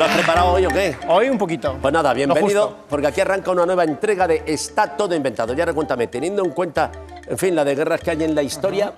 lo has preparado hoy o qué? Hoy un poquito. Pues nada, bienvenido, justo. porque aquí arranca una nueva entrega de Está todo inventado. Y ahora cuéntame, teniendo en cuenta, en fin, la de guerras que hay en la historia,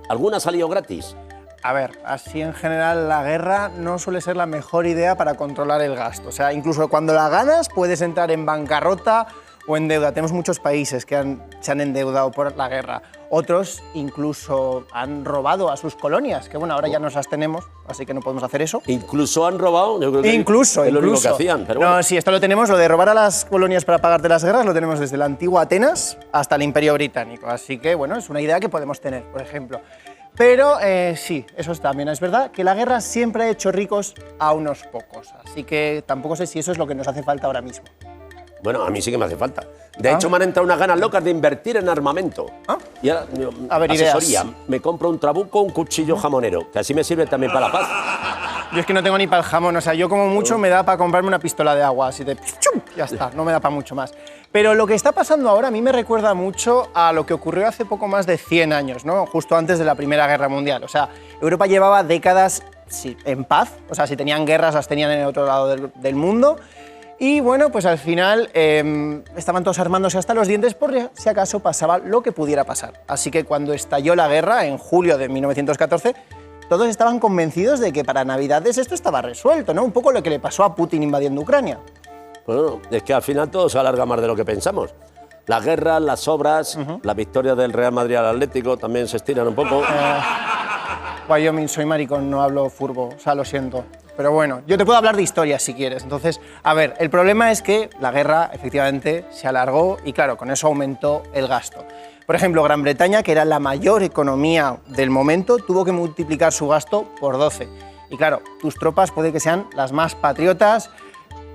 ¿alguna ha salido gratis? A ver, así en general la guerra no suele ser la mejor idea para controlar el gasto. O sea, incluso cuando la ganas puedes entrar en bancarrota o en deuda. Tenemos muchos países que se han endeudado por la guerra. Otros incluso han robado a sus colonias, que bueno, ahora ya nos las tenemos, así que no podemos hacer eso. Incluso han robado, yo creo que Incluso. es lo único que hacían. Pero bueno. No, sí, esto lo tenemos, lo de robar a las colonias para pagarte las guerras, lo tenemos desde la antigua Atenas hasta el Imperio Británico. Así que bueno, es una idea que podemos tener, por ejemplo. Pero sí, eso también es verdad, que la guerra siempre ha hecho ricos a unos pocos. Así que tampoco sé si eso es lo que nos hace falta ahora mismo. Bueno, a mí sí que me hace falta. De hecho, me han entrado unas ganas locas de invertir en armamento. Y ahora, a ver, asesoría. ideas. Me compro un trabuco, un cuchillo jamonero, que así me sirve también para la paz. Yo es que no tengo ni para el jamón, o sea, yo como mucho me da para comprarme una pistola de agua, así de ¡chum! Ya está, no me da para mucho más. Pero lo que está pasando ahora a mí me recuerda mucho a lo que ocurrió hace poco más de 100 años, ¿no? Justo antes de la Primera Guerra Mundial. O sea, Europa llevaba décadas en paz, o sea, si tenían guerras las tenían en el otro lado del mundo. Y bueno, pues al final estaban todos armándose hasta los dientes por si acaso pasaba lo que pudiera pasar. Así que cuando estalló la guerra, en julio de 1914, todos estaban convencidos de que para Navidades esto estaba resuelto, ¿no? Un poco lo que le pasó a Putin invadiendo Ucrania. Bueno, es que al final todo se alarga más de lo que pensamos. Las guerras, las obras, las victorias del Real Madrid al Atlético también se estiran un poco. Wyoming, soy maricón, no hablo furbo, o sea, lo siento. Pero bueno, yo te puedo hablar de historias si quieres. Entonces, a ver, el problema es que la guerra efectivamente se alargó y claro, con eso aumentó el gasto. Por ejemplo, Gran Bretaña, que era la mayor economía del momento, tuvo que multiplicar su gasto por 12. Y claro, tus tropas puede que sean las más patriotas,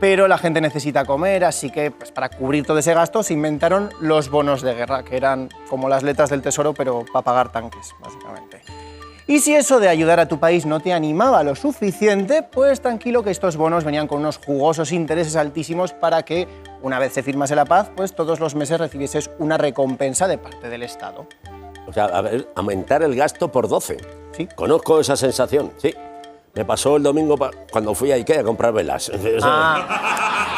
pero la gente necesita comer, así que pues, para cubrir todo ese gasto se inventaron los bonos de guerra, que eran como las letras del tesoro, pero para pagar tanques, básicamente. Y si eso de ayudar a tu país no te animaba lo suficiente, pues tranquilo que estos bonos venían con unos jugosos intereses altísimos para que, una vez se firmase la paz, pues todos los meses recibieses una recompensa de parte del Estado. O sea, a ver, aumentar el gasto por 12. Sí. Conozco esa sensación, sí. Me pasó el domingo cuando fui a Ikea a comprar velas.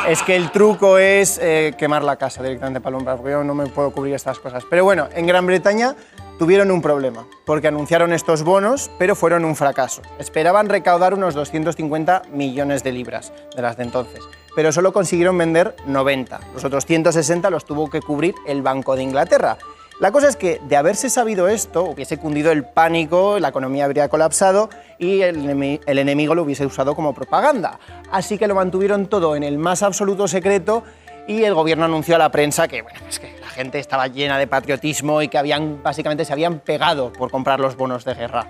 Es que el truco es quemar la casa directamente para alumbrar, porque yo no me puedo cubrir estas cosas. Pero bueno, en Gran Bretaña tuvieron un problema, porque anunciaron estos bonos, pero fueron un fracaso. Esperaban recaudar unos 250 millones de libras, de las de entonces, pero solo consiguieron vender 90. Los otros 160 los tuvo que cubrir el Banco de Inglaterra. La cosa es que, de haberse sabido esto, hubiese cundido el pánico, la economía habría colapsado y el enemigo lo hubiese usado como propaganda. Así que lo mantuvieron todo en el más absoluto secreto y el gobierno anunció a la prensa que, bueno, es que la gente estaba llena de patriotismo y que básicamente se habían pegado por comprar los bonos de guerra.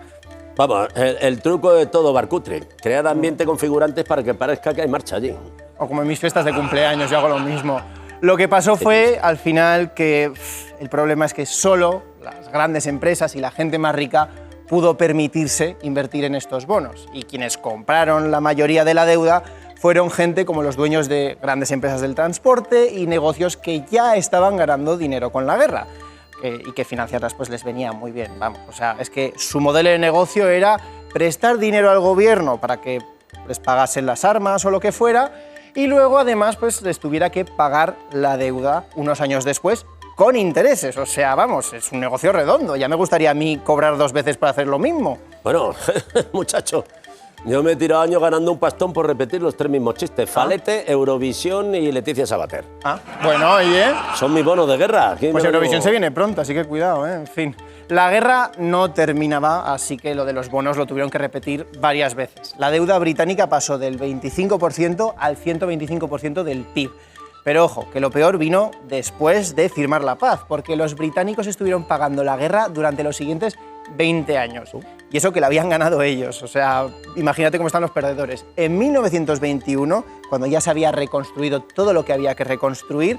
Vamos, el truco de todo barcutre, crear ambiente configurantes para que parezca que hay marcha allí. O como en mis fiestas de cumpleaños, yo hago lo mismo. Lo que pasó fue, al final, que el problema es que solo las grandes empresas y la gente más rica pudo permitirse invertir en estos bonos. Y quienes compraron la mayoría de la deuda fueron gente como los dueños de grandes empresas del transporte y negocios que ya estaban ganando dinero con la guerra y que financiarlas pues les venía muy bien, vamos. O sea, es que su modelo de negocio era prestar dinero al gobierno para que les pagasen las armas o lo que fuera y luego además pues les tuviera que pagar la deuda unos años después con intereses. O sea, vamos, es un negocio redondo. Ya me gustaría a mí cobrar 2 veces para hacer lo mismo. Bueno, muchacho, yo me he tirado años ganando un pastón por repetir los 3 mismos chistes. Falete, Eurovisión y Leticia Sabater. Bueno, oye. Son mis bonos de guerra. Pues Eurovisión se viene pronto, así que cuidado, ¿eh? En fin. La guerra no terminaba, así que lo de los bonos lo tuvieron que repetir varias veces. La deuda británica pasó del 25% al 125% del PIB. Pero ojo, que lo peor vino después de firmar la paz, porque los británicos estuvieron pagando la guerra durante los siguientes 20 años. Y eso que la habían ganado ellos, o sea, imagínate cómo están los perdedores. En 1921, cuando ya se había reconstruido todo lo que había que reconstruir,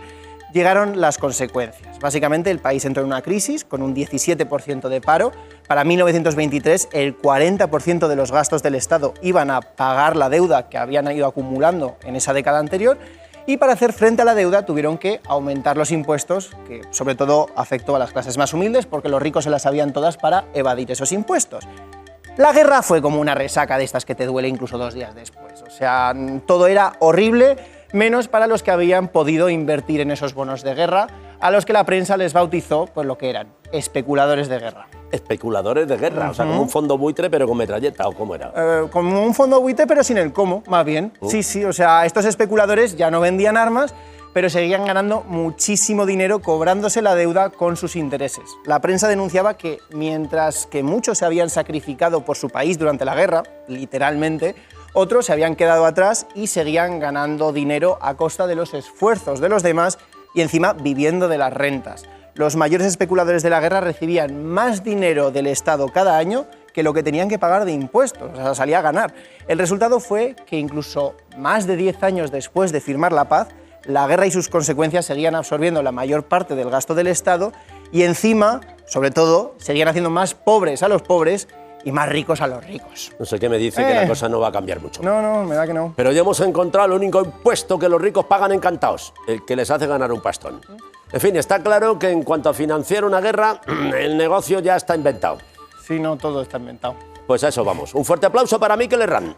llegaron las consecuencias. Básicamente el país entró en una crisis con un 17% de paro. Para 1923 el 40% de los gastos del Estado iban a pagar la deuda que habían ido acumulando en esa década anterior. Y para hacer frente a la deuda tuvieron que aumentar los impuestos, que sobre todo afectó a las clases más humildes porque los ricos se las sabían todas para evadir esos impuestos. La guerra fue como una resaca de estas que te duele incluso 2 días después. O sea, todo era horrible, menos para los que habían podido invertir en esos bonos de guerra, a los que la prensa les bautizó pues lo que eran, especuladores de guerra. Especuladores de guerra, o sea, como un fondo buitre pero con metralleta, ¿o cómo era? Como un fondo buitre pero sin el cómo, más bien. Sí, o sea, estos especuladores ya no vendían armas, pero seguían ganando muchísimo dinero cobrándose la deuda con sus intereses. La prensa denunciaba que mientras que muchos se habían sacrificado por su país durante la guerra, literalmente, otros se habían quedado atrás y seguían ganando dinero a costa de los esfuerzos de los demás y encima viviendo de las rentas. Los mayores especuladores de la guerra recibían más dinero del Estado cada año que lo que tenían que pagar de impuestos, o sea, salía a ganar. El resultado fue que incluso más de 10 años después de firmar la paz, la guerra y sus consecuencias seguían absorbiendo la mayor parte del gasto del Estado y encima, sobre todo, seguían haciendo más pobres a los pobres y más ricos a los ricos. No sé qué me dice que la cosa no va a cambiar mucho. No, me da que no. Pero ya hemos encontrado el único impuesto que los ricos pagan encantados, el que les hace ganar un pastón. En fin, está claro que en cuanto a financiar una guerra, el negocio ya está inventado. Sí, no, todo está inventado. Pues a eso vamos. Un fuerte aplauso para Mikel Herrán.